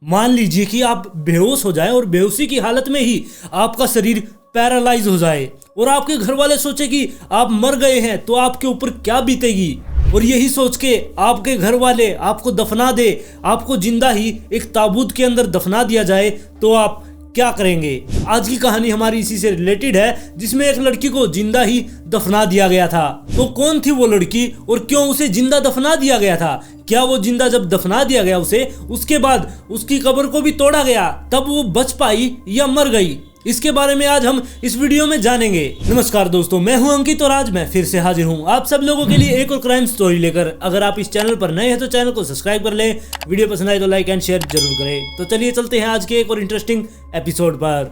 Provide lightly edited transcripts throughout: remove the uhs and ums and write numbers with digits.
मान लीजिए कि आप बेहोश हो जाए और बेहोशी की हालत में ही आपका शरीर पैरालाइज हो जाए और आपके घर वाले सोचे कि आप मर गए हैं तो आपके ऊपर क्या बीतेगी। और यही सोच के आपके घर वाले आपको दफना दे, आपको जिंदा ही एक ताबूत के अंदर दफना दिया जाए, तो आप क्या करेंगे। आज की कहानी हमारी इसी से रिलेटेड है, जिसमें एक लड़की को जिंदा ही दफना दिया गया था। तो कौन थी वो लड़की और क्यों उसे जिंदा दफना दिया गया था? क्या वो जिंदा जब दफना दिया गया उसे, उसके बाद उसकी कब्र को भी तोड़ा गया, तब वो बच पाई या मर गई? इसके बारे में आज हम इस वीडियो में जानेंगे। नमस्कार दोस्तों, मैं हूं अंकित और आज मैं फिर से हाजिर हूं आप सब लोगों के लिए एक और क्राइम स्टोरी लेकर। अगर आप इस चैनल पर नए हैं तो चैनल को सब्सक्राइब कर लें, वीडियो पसंद आए तो लाइक एंड शेयर जरूर करें। तो चलिए चलते हैं आज के एक और इंटरेस्टिंग एपिसोड पर।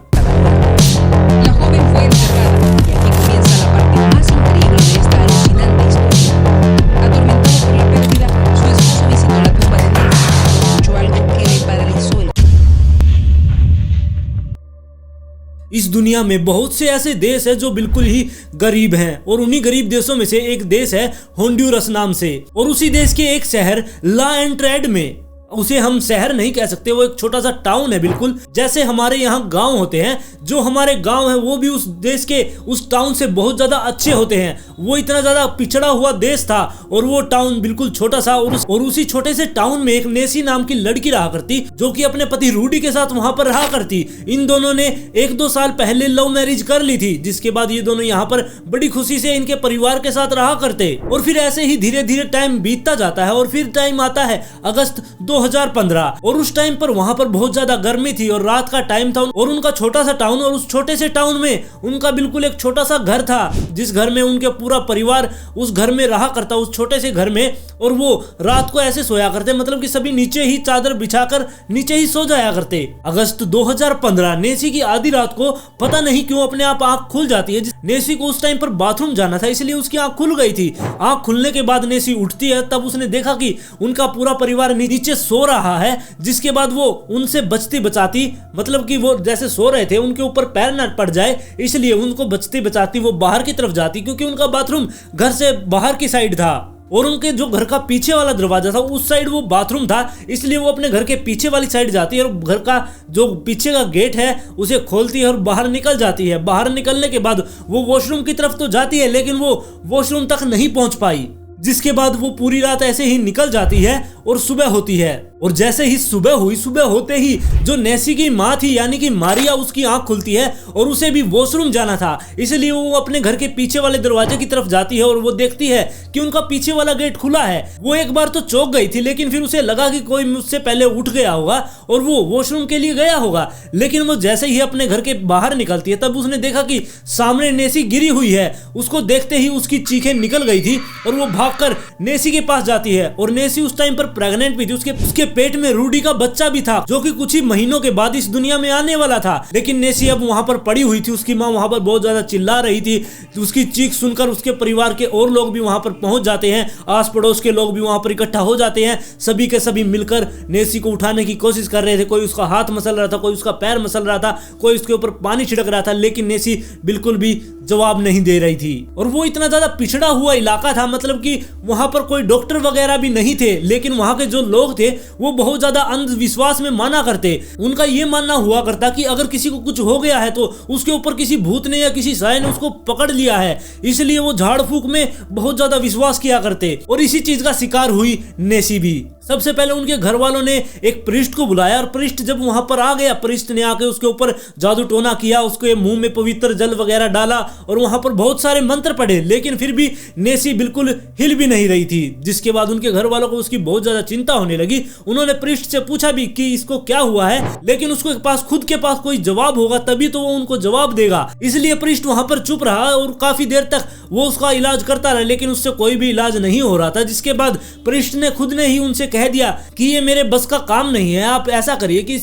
La joven fue enterrada y aquí comienza la parte más increíble de esta alucinante historia. Atormentado por la pérdida, su esposo visitó la tumba de Nancy y escuchó algo que le paralizó el इस दुनिया में बहुत से ऐसे देश हैं जो बिल्कुल ही गरीब हैं और उन्हीं गरीब देशों में से एक देश है होंडुरस नाम से। और उसी देश के एक शहर ला एंट्रेड में, उसे हम शहर नहीं कह सकते, वो एक छोटा सा टाउन है, बिल्कुल जैसे हमारे यहाँ गांव होते हैं। जो हमारे गांव है वो भी उस देश के उस टाउन से बहुत ज्यादा अच्छे होते हैं। वो इतना ज्यादा पिछड़ा हुआ देश था और वो टाउन बिल्कुल छोटा सा। और उसी छोटे से टाउन में एक नेसी नाम की लड़की रहा करती, जो कि अपने पति रूडी के साथ वहां पर रहा करती। इन दोनों ने 1-2 साल पहले लव मैरिज कर ली थी, जिसके बाद ये दोनों यहाँ पर बड़ी खुशी से इनके परिवार के साथ रहा करते। और फिर ऐसे ही धीरे धीरे टाइम बीतता जाता है और फिर टाइम आता है अगस्त 2015। और उस टाइम पर वहां पर बहुत ज्यादा गर्मी थी और रात का टाइम था और उनका छोटा सा टाउन, और उस छोटे से टाउन में उनका बिल्कुल एक छोटा सा घर था, जिस घर में उनके पूरा परिवार उस घर में रहा करता, उस छोटे से घर में। और वो रात को ऐसे सोया करते, मतलब कि सभी नीचे ही चादर बिछाकर नीचे ही सो जाया करते। अगस्त 2015 नेसी की आधी रात को पता नहीं क्यों अपने आप आंख खुल जाती है। नेसी को उस टाइम पर बाथरूम जाना था, इसलिए उसकी आंख खुल गई थी। आंख खुलने के बाद नेसी उठती है, तब उसने देखा कि उनका पूरा परिवार नीचे सो रहा है। जिसके बाद वो उनसे बचती बचाती, मतलब कि वो जैसे सो रहे थे उनके ऊपर पैर न पड़ जाए, इसलिए उनको बचती बचाती वो बाहर की तरफ जाती, क्योंकि उनका बाथरूम घर से बाहर की साइड था और उनके जो घर का पीछे वाला दरवाजा था उस साइड वो बाथरूम था। इसलिए वो अपने घर के पीछे वाली साइड जाती है और घर का जो पीछे का गेट है उसे खोलती है और बाहर निकल जाती है। बाहर निकलने के बाद वो वॉशरूम की तरफ तो जाती है, लेकिन वो वॉशरूम तक नहीं पहुंच पाई। जिसके बाद वो पूरी रात ऐसे ही निकल जाती है और सुबह होती है। और जैसे ही सुबह हुई, सुबह होते ही जो नेसी की माँ थी यानी कि मारिया, उसकी आंख खुलती है और उसे भी वॉशरूम जाना था, इसलिए वो अपने घर के पीछे वाले दरवाजे की तरफ जाती है और वो देखती है कि उनका पीछे वाला गेट खुला है। वो एक बार तो चौंक गई थी, लेकिन फिर उसे लगा कि कोई मुझसे पहले उठ गया होगा और वो वॉशरूम के लिए गया होगा। लेकिन वो जैसे ही अपने घर के बाहर निकलती है, तब उसने देखा कि सामने नेसी गिरी हुई है। उसको देखते ही उसकी चीखें निकल गई थी और वो भागकर नेसी के पास जाती है। और नेसी उस टाइम पर प्रेग्नेंट भी थी, उसके पेट में रूडी का बच्चा भी था, जो कि कुछ ही महीनों के बाद इस दुनिया में आने वाला था। लेकिन नेसी अब वहां पर पड़ी हुई थी, उसकी माँ वहां पर बहुत ज्यादा चिल्ला रही थी। उसकी चीख सुनकर उसके परिवार के और लोग भी वहां पर पहुंच जाते हैं, आस पड़ोस के लोग भी वहां पर इकट्ठा हो जाते हैं। सभी के सभी मिलकर नेसी को उठाने की कोशिश कर रहे थे। कोई उसका हाथ मसल रहा था, कोई उसका पैर मसल रहा था, कोई उसके ऊपर पानी छिड़क रहा था, लेकिन नेसी बिल्कुल भी जवाब नहीं दे रही थी। और वो इतना ज्यादा पिछड़ा हुआ इलाका था, मतलब कि वहां पर कोई डॉक्टर वगैरह भी नहीं थे, लेकिन वहां के जो लोग थे वो बहुत ज्यादा अंधविश्वास में माना करते। उनका ये मानना हुआ करता कि अगर किसी को कुछ हो गया है तो उसके ऊपर किसी भूत ने या किसी साय ने उसको पकड़ लिया है, इसलिए वो झाड़ फूक में बहुत ज्यादा विश्वास किया करते। और इसी चीज का शिकार हुई नेसी भी। सबसे पहले उनके घर वालों ने एक प्रीस्ट को बुलाया और प्रीस्ट जब वहां पर आ गया, प्रीस्ट ने आके उसके ऊपर जादू टोना किया, उसके मुंह में पवित्र जल वगैरह डाला और वहां पर बहुत सारे मंत्र पढ़े, लेकिन फिर भी नेसी बिल्कुल हिल भी नहीं रही थी। जिसके बाद उनके घर वालों को उसकी बहुत ज्यादा चिंता होने लगी। उन्होंने प्रीस्ट से पूछा भी कि इसको क्या हुआ है, लेकिन उसके पास खुद के पास कोई जवाब होगा तभी तो वो उनको जवाब देगा। इसलिए प्रीस्ट वहां पर चुप रहा और काफी देर तक वो उसका इलाज करता रहा, लेकिन उससे कोई भी इलाज नहीं हो रहा था। जिसके बाद प्रीस्ट ने खुद ने ही उनसे कह दिया कि ये मेरे बस का काम नहीं है, आप ऐसा करिए कि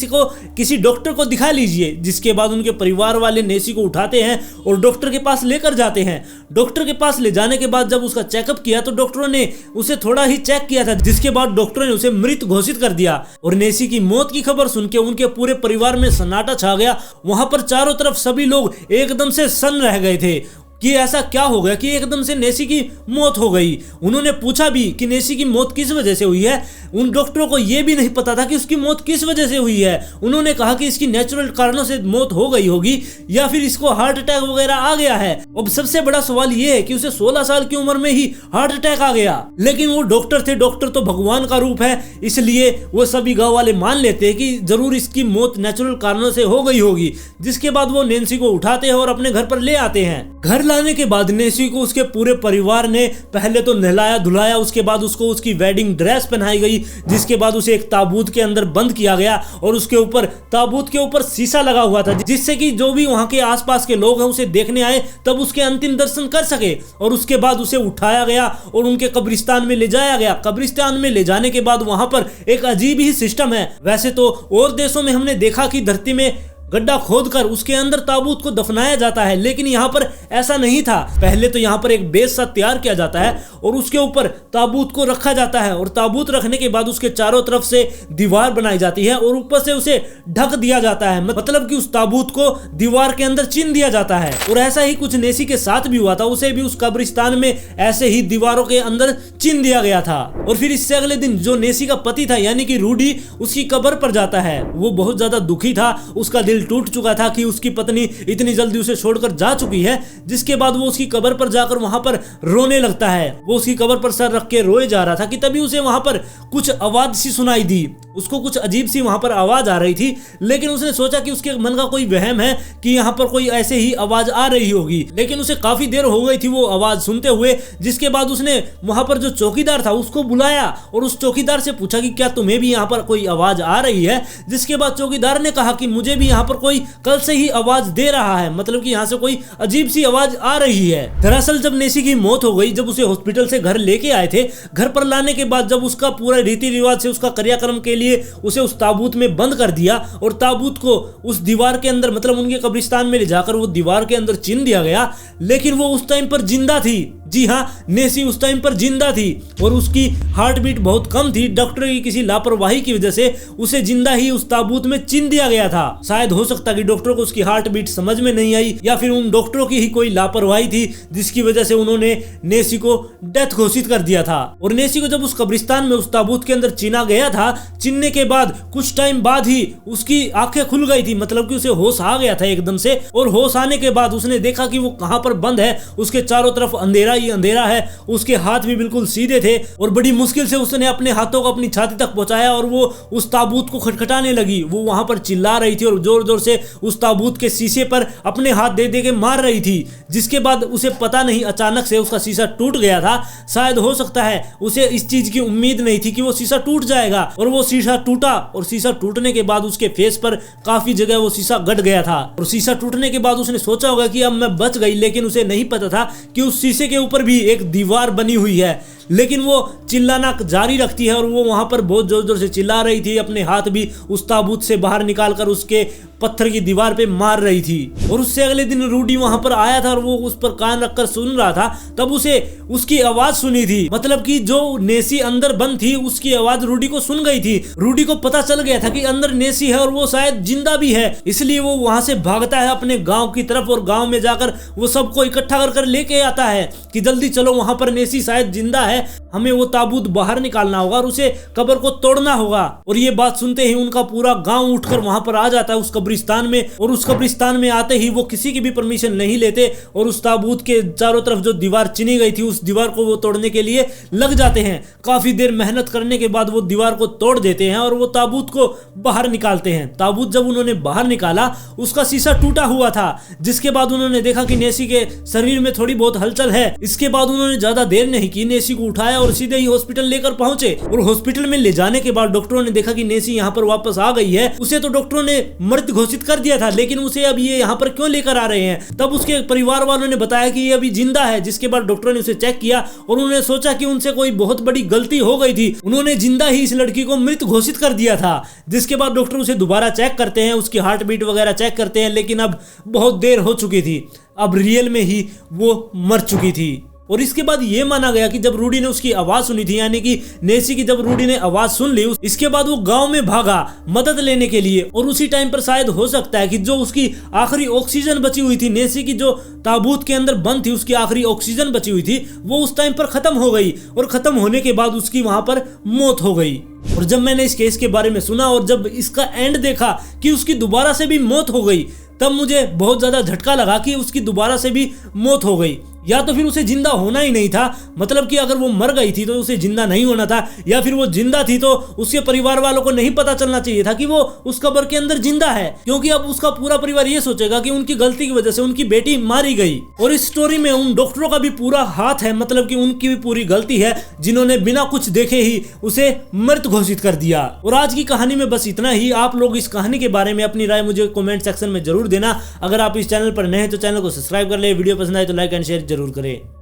किसी डॉक्टर को दिखा लीजिए। जिसके बाद उनके परिवार वाले नेसी को उठाते हैं और डॉक्टर के पास लेकर जाते हैं। डॉक्टर के पास ले जाने के बाद जब उसका चेकअप किया तो डॉक्टरों ने उसे थोड़ा ही चेक किया था, जिसके बाद डॉक्टरों ने उसे मृत घोषित कर दिया। और नेसी की मौत की खबर सुन के उनके पूरे परिवार में सन्नाटा छा गया। वहां पर चारों तरफ सभी लोग एकदम से सन्न रह गए थे। कि ऐसा क्या हो गया कि एकदम से नेसी की मौत हो गई। उन्होंने पूछा भी कि नेसी की मौत किस वजह से हुई है। उन डॉक्टरों को यह भी नहीं पता था कि उसकी मौत किस वजह से हुई है। उन्होंने कहा कि इसकी नेचुरल कारणों से मौत हो गई होगी या फिर इसको हार्ट अटैक वगैरह आ गया है। अब सबसे बड़ा सवाल यह है कि उसे 16 साल की उम्र में ही हार्ट अटैक आ गया। लेकिन वो डॉक्टर थे, डॉक्टर तो भगवान का रूप है, इसलिए वो सभी गांव वाले मान लेते हैं कि जरूर इसकी मौत नेचुरल कारणों से हो गई होगी। जिसके बाद वो नैन्सी को उठाते हैं और अपने घर पर ले आते हैं। घर लाने के बाद नैन्सी को उसके पूरे परिवार ने पहले तो नहलाया धुलाया, उसके बाद उसको उसकी वेडिंग ड्रेस पहनाई गई, जिसके बाद उसे एक ताबूत के अंदर बंद किया गया और उसके ऊपर ताबूत के ऊपर शीशा लगा हुआ था, जिससे कि जो भी वहां के आसपास के लोग हैं उसे देखने आए तब उसके अंतिम दर्शन कर सके। और उसके बाद उसे उठाया गया और उनके कब्रिस्तान में ले जाया गया। कब्रिस्तान में ले जाने के बाद वहां पर एक अजीब ही सिस्टम है। वैसे तो और देशों में हमने देखा कि धरती में गड्ढा खोदकर उसके अंदर ताबूत को दफनाया जाता है, लेकिन यहाँ पर ऐसा नहीं था। पहले तो यहाँ पर एक बेस सा तैयार किया जाता है और उसके ऊपर ताबूत को रखा जाता है और ताबूत रखने के बाद उसके चारों तरफ से दीवार बनाई जाती है और ऊपर से उसे ढक दिया जाता है, मतलब कि उस ताबूत को दीवार के अंदर चिन दिया जाता है। और ऐसा ही कुछ नेसी के साथ भी हुआ था, उसे भी उस कब्रिस्तान में ऐसे ही दीवारों के अंदर चिन दिया गया था। और फिर इससे अगले दिन जो नेसी का पति था यानी कि रूडी उसकी कब्र पर जाता है। वो बहुत ज्यादा दुखी था, उसका दिल टूट चुका था कि उसकी पत्नी इतनी जल्दी उसे छोड़कर जा चुकी है। जिसके बाद वो उसकी कब्र पर जाकर वहां पर रोने लगता है। वो उसकी कब्र पर सर रख के रोए जा रहा था कि तभी उसे वहां पर कुछ आवाज सी सुनाई दी। उसको कुछ अजीब सी वहां पर आवाज आ रही थी, लेकिन उसने सोचा कि उसके मन का कोई वहम है कि यहाँ पर कोई ऐसे ही आवाज आ रही होगी। लेकिन उसे काफी देर हो गई थी वो आवाज सुनते हुए। जिसके बाद उसने वहां पर जो चौकीदार था उसको बुलाया और उस चौकीदार से पूछा कि क्या तुम्हें भी यहाँ पर कोई आवाज आ रही है। जिसके बाद चौकीदार ने कहा कि मुझे भी यहाँ पर कोई कल से ही आवाज दे रहा है, मतलब कि यहाँ से कोई अजीब सी आवाज आ रही है। दरअसल जब नेसी की मौत हो गई, जब उसे हॉस्पिटल से घर लेके आए थे, घर पर लाने के बाद जब उसका पूरा रीति रिवाज से उसका क्रियाक्रम के लिए उसे उस ताबूत में बंद कर दिया और ताबूत को उस दीवार के अंदर मतलब उनके कब्रिस्तान में ले जाकर वो दीवार के अंदर चिन दिया गया। लेकिन वो उस टाइम पर जिंदा थी। जी हाँ, नेसी उस टाइम पर जिंदा थी और उसकी हार्ट बीट बहुत कम थी। डॉक्टर की किसी लापरवाही की वजह से उसे जिंदा ही उस ताबूत में चिन दिया गया था। शायद हो सकता कि डॉक्टरों को उसकी हार्ट बीट समझ में नहीं आई या फिर उन डॉक्टरों की ही कोई लापरवाही थी जिसकी वजह से उन्होंने नेसी को डेथ घोषित कर दिया था। और नेसी को जब उस कब्रिस्तान में उस ताबूत के अंदर चिना गया था, चिनने के बाद कुछ टाइम बाद ही उसकी आंखें खुल गई थी, मतलब कि उसे होश आ गया था एकदम से। और होश आने के बाद उसने देखा कि वो कहां पर बंद है, उसके चारों तरफ अंधेरा ही अंधेरा है, उसके हाथ भी बिल्कुल सीधे थे और बड़ी मुश्किल से उसने अपने हाथों को अपनी छाती तक पहुंचाया और वो उस ताबूत को खटखटाने लगी। वो वहां पर चिल्ला रही थी और जोर जोर से उस ताबूत के शीशे पर अपने हाथ दे दे के मार रही थी। जिसके बाद उसे पता नहीं अचानक से उसका शीशा टूट गया था। शायद हो सकता है उसे इस चीज की उम्मीद नहीं थी कि वो शीशा टूट जाएगा और वो शीशा टूटा और शीशा टूटने के बाद उसके फेस पर काफी जगह वो शीशा गड़ गया था। और शीशा टूटने के बाद उसने सोचा होगा कि अब मैं बच गई, लेकिन उसे नहीं पता था कि उस शीशे के ऊपर भी एक दीवार बनी हुई है। लेकिन वो चिल्लाना जारी रखती है और वो वहां पर बहुत जोर जोर से चिल्ला रही थी, अपने हाथ भी उस ताबूत से बाहर निकालकर उसके पत्थर की दीवार पे मार रही थी। और उससे अगले दिन रूडी वहां पर आया था और वो उस पर कान रखकर सुन रहा था, तब उसे उसकी आवाज सुनी थी, मतलब कि जो नेसी अंदर बंद थी उसकी आवाज रूडी को सुन गई थी। रूडी को पता चल गया था कि अंदर नेसी है और वो शायद जिंदा भी है, इसलिए वो वहां से भागता है अपने गांव की तरफ और गांव में जाकर वो सबको इकट्ठा कर लेके आता है कि जल्दी चलो, वहां पर नेसी शायद जिंदा है, हमें वो ताबूत बाहर निकालना होगा और उसे कब्र को तोड़ना होगा। और ये बात सुनते ही उनका पूरा गांव उठकर वहां पर आ जाता है उस कब्रिस्तान में। और उस कब्रिस्तान में आते ही वो किसी की भी परमिशन नहीं लेते और उस ताबूत के चारों तरफ जो दीवार चिनी गई थी उस दीवार को वो तोड़ने के लिए लग जाते हैं। काफी देर मेहनत करने के बाद वो दीवार को तोड़ देते हैं और वो ताबूत को बाहर निकालते हैं। ताबूत जब उन्होंने बाहर निकाला उसका शीशा टूटा हुआ था। जिसके बाद उन्होंने देखा कि नेसी के शरीर में थोड़ी बहुत हलचल है। इसके बाद उन्होंने ज्यादा देर नहीं की, नेसी को उठाया और सीधे ही हॉस्पिटल लेकर पहुंचे। और हॉस्पिटल में ले जाने के बाद डॉक्टरों ने देखा कि नेसी यहाँ पर वापस आ गई है। उसे तो डॉक्टरों ने मृत घोषित कर दिया था, लेकिन उसे अब ये यहाँ पर क्यों लेकर आ रहे हैं। तब उसके परिवार वालों ने बताया कि ये अभी जिंदा है। जिसके बाद डॉक्टरों ने उसे चेक किया और उन्होंने सोचा कि उनसे कोई बहुत बड़ी गलती हो गई थी, उन्होंने जिंदा ही इस लड़की को मृत घोषित कर दिया था। जिसके बाद डॉक्टर उसे दोबारा चेक करते हैं, उसकी हार्ट बीट वगैरह चेक करते हैं, लेकिन अब बहुत देर हो चुकी थी, अब रियल में ही वो मर चुकी थी। और इसके बाद ये माना गया कि जब रूडी ने उसकी आवाज सुनी थी, यानी कि नेसी की जब रूडी ने आवाज सुन ली, इसके बाद वो गांव में भागा मदद लेने के लिए। और उसी टाइम पर शायद हो सकता है कि जो उसकी आखिरी ऑक्सीजन बची हुई थी, नेसी की जो ताबूत के अंदर बंद थी, उसकी आखिरी ऑक्सीजन बची हुई थी, वो उस टाइम पर खत्म हो गई और खत्म होने के बाद उसकी वहां पर मौत हो गई। और जब मैंने इस केस के बारे में सुना और जब इसका एंड देखा कि उसकी दोबारा से भी मौत हो गई, तब मुझे बहुत ज्यादा झटका लगा कि उसकी दोबारा से भी मौत हो गई। या तो फिर उसे जिंदा होना ही नहीं था, मतलब कि अगर वो मर गई थी तो उसे जिंदा नहीं होना था, या फिर वो जिंदा थी तो उसके परिवार वालों को नहीं पता चलना चाहिए था कि वो उस कब्र के अंदर जिंदा है, क्योंकि अब उसका पूरा परिवार ये सोचेगा कि उनकी गलती की वजह से उनकी बेटी मारी गई। और इस स्टोरी में उन डॉक्टरों का भी पूरा हाथ है, मतलब कि उनकी भी पूरी गलती है जिन्होंने बिना कुछ देखे ही उसे मृत घोषित कर दिया। और आज की कहानी में बस इतना ही। आप लोग इस कहानी के बारे में अपनी राय मुझे कमेंट सेक्शन में जरूर देना। अगर आप इस चैनल पर नए हैं तो चैनल को सब्सक्राइब कर ले, वीडियो पसंद आए तो लाइक एंड शेयर जरूर करें।